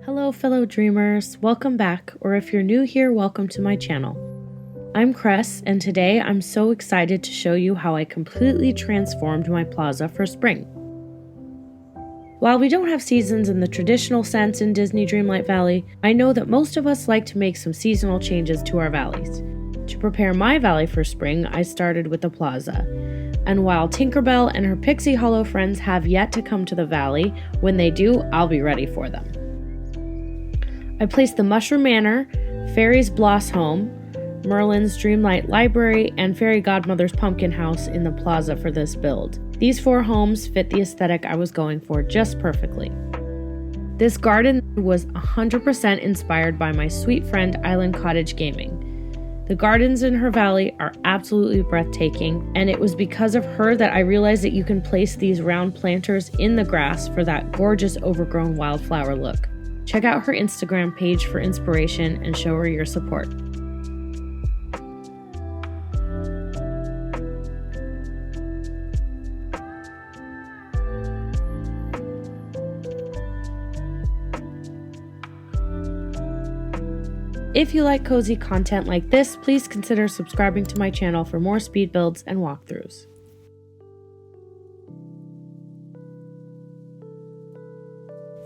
Hello fellow dreamers, welcome back, or if you're new here, welcome to my channel. I'm Cress, and today I'm so excited to show you how I completely transformed my plaza for spring. While we don't have seasons in the traditional sense in Disney Dreamlight Valley, I know that most of us like to make some seasonal changes to our valleys. To prepare my valley for spring, I started with the plaza. And while Tinkerbell and her Pixie Hollow friends have yet to come to the valley, when they do, I'll be ready for them. I placed the Mushroom Manor, Fairy's Bloss Home, Merlin's Dreamlight Library, and Fairy Godmother's Pumpkin House in the plaza for this build. These 4 homes fit the aesthetic I was going for just perfectly. This garden was 100% inspired by my sweet friend Island Cottage Gaming. The gardens in her valley are absolutely breathtaking, and it was because of her that I realized that you can place these round planters in the grass for that gorgeous overgrown wildflower look. Check out her Instagram page for inspiration and show her your support. If you like cozy content like this, please consider subscribing to my channel for more speed builds and walkthroughs.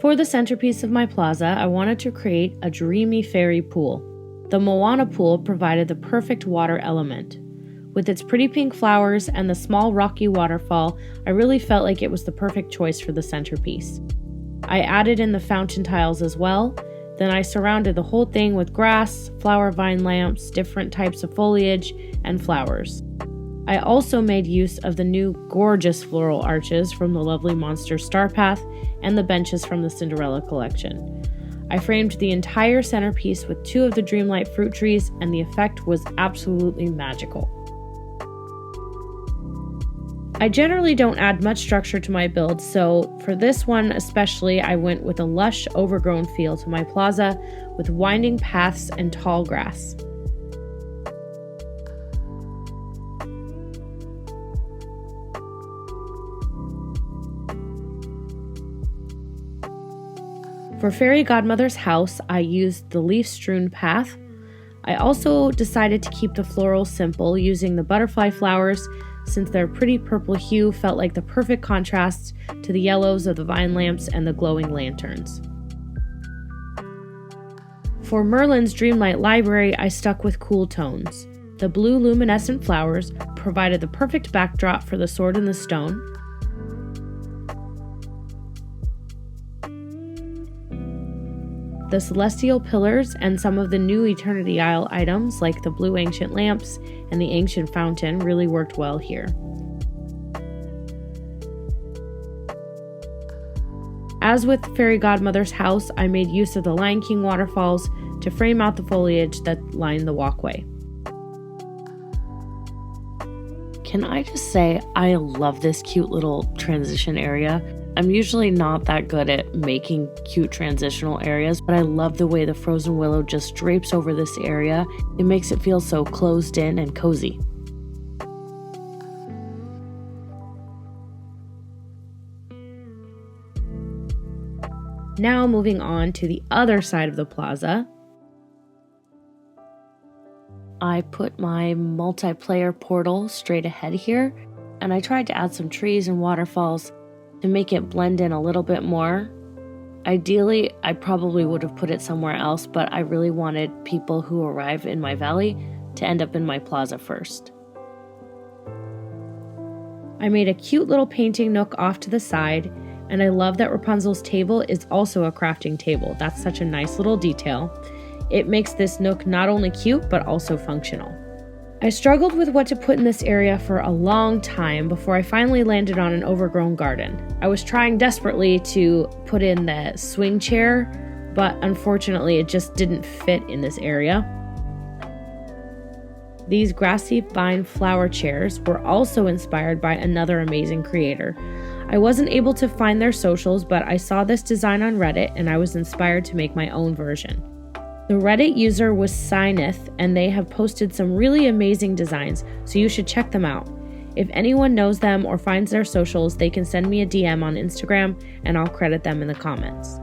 For the centerpiece of my plaza, I wanted to create a dreamy fairy pool. The Moana pool provided the perfect water element. With its pretty pink flowers and the small rocky waterfall, I really felt like it was the perfect choice for the centerpiece. I added in the fountain tiles as well. Then I surrounded the whole thing with grass, flower vine lamps, different types of foliage, and flowers. I also made use of the new gorgeous floral arches from the Lovely Monster Star Path and the benches from the Cinderella collection. I framed the entire centerpiece with 2 of the Dreamlight fruit trees, and the effect was absolutely magical. I generally don't add much structure to my build, so for this one especially, I went with a lush, overgrown feel to my plaza with winding paths and tall grass. For Fairy Godmother's house, I used the leaf-strewn path. I also decided to keep the florals simple, using the butterfly flowers since their pretty purple hue felt like the perfect contrast to the yellows of the vine lamps and the glowing lanterns. For Merlin's Dreamlight Library, I stuck with cool tones. The blue luminescent flowers provided the perfect backdrop for the sword and the stone. The celestial pillars and some of the new Eternity Isle items like the blue ancient lamps and the ancient fountain really worked well here. As with Fairy Godmother's house, I made use of the Lion King waterfalls to frame out the foliage that lined the walkway. Can I just say I love this cute little transition area? I'm usually not that good at making cute transitional areas, but I love the way the frozen willow just drapes over this area. It makes it feel so closed in and cozy. Now moving on to the other side of the plaza. I put my multiplayer portal straight ahead here, and I tried to add some trees and waterfalls to make it blend in a little bit more. Ideally, I probably would have put it somewhere else, but I really wanted people who arrive in my valley to end up in my plaza first. I made a cute little painting nook off to the side, and I love that Rapunzel's table is also a crafting table. That's such a nice little detail. It makes this nook not only cute, but also functional. I struggled with what to put in this area for a long time before I finally landed on an overgrown garden. I was trying desperately to put in the swing chair, but unfortunately it just didn't fit in this area. These grassy vine flower chairs were also inspired by another amazing creator. I wasn't able to find their socials, but I saw this design on Reddit and I was inspired to make my own version. The Reddit user was Scinith, and they have posted some really amazing designs, so you should check them out. If anyone knows them or finds their socials, they can send me a DM on Instagram and I'll credit them in the comments.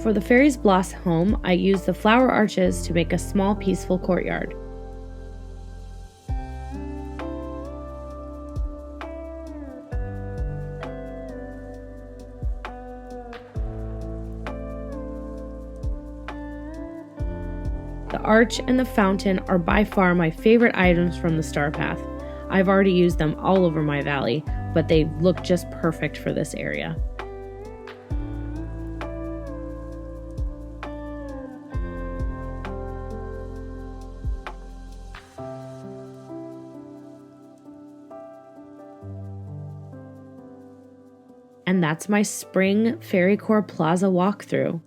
For the fairies' blossom home, I used the flower arches to make a small peaceful courtyard. The arch and the fountain are by far my favorite items from the Star Path. I've already used them all over my valley, but they look just perfect for this area. And that's my spring Fairycore Plaza walkthrough.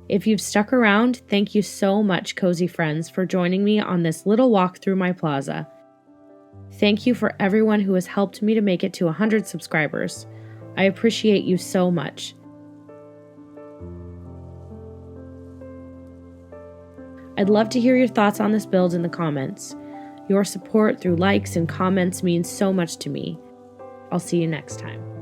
If you've stuck around, thank you so much, cozy friends, for joining me on this little walk through my plaza. Thank you for everyone who has helped me to make it to 100 subscribers. I appreciate you so much. I'd love to hear your thoughts on this build in the comments. Your support through likes and comments means so much to me. I'll see you next time.